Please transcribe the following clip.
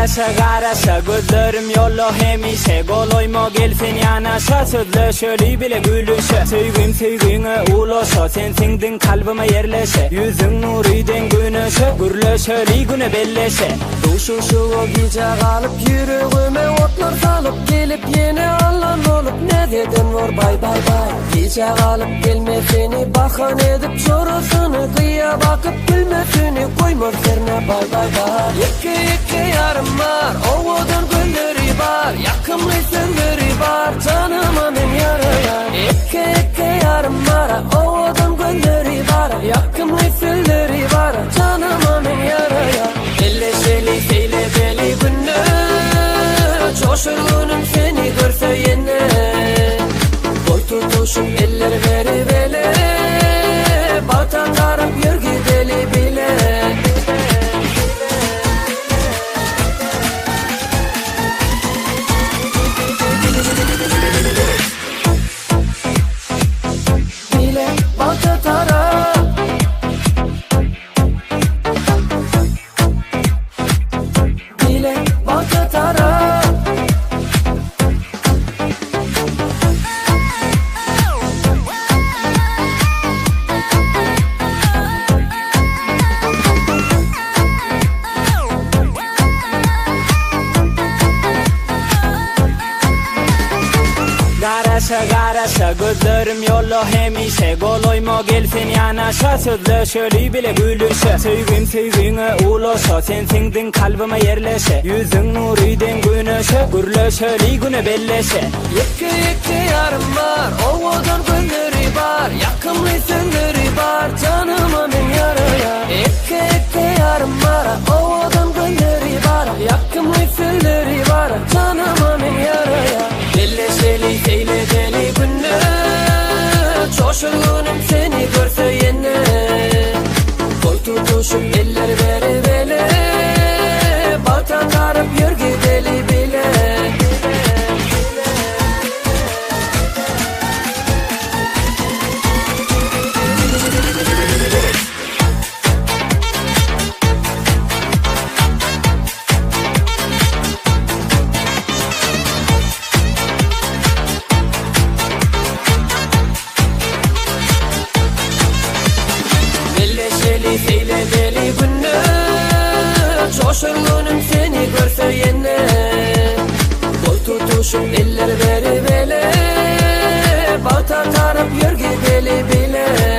Qarasha qarasha gözlerim yollo hemişe Goloyma gelsin yanaşa Sözleşeli bile gülüşe Söygüm söygüne ulaşa Sen sindin kalbime yerleşe Yüzün nuriden güneşe Gürleşeli güne belleşe Uşuşu o gece kalıp yüreğime otlar salıp Gelip yine alan olup ne dedin var bay bay bay Gece kalıp gelme seni bakan edip şorasını Kıyıya bakıp gülmesini koymaz serine bay bay bay İki yarım var ovadan gülleri var Yakımlı sözleri var canıma men yaraya İki yarım var ovadan gülleri var Yakımlı sözleri var canıma men yaraya Elleşeli seylebeli günü Coşurgunum seni görse yine Boy tutuşum eller veri bele Batan karıp yür gideli bile Bile bata tara Bile bata tara Qarasha qarasha gözlerim yollo hemişe Goloyma gelsin yanaşa Sözleşeli bile gülüşe Söygüm söygüne ulaşa Sen sindin kalbime yerleşe Yüzün nuriden güneşe Gürleşeli güne belleşe İki yarım var ovadan gülleri var Yakımlı sözleri var canıma men yaraya İki yarım var ovadan gülleri var Yakımlı sözleri var canıma men yaraya Elleşeli seyleyeli günü Coşurgunum seni görse yine Boy tutuşum eller veri bele Batan karıp yür gideli bile Elleşeli seylebeli günü Coşurgunum seni görse yine Boy tutuşum eller veri bele Bata tarıp yür gideli bile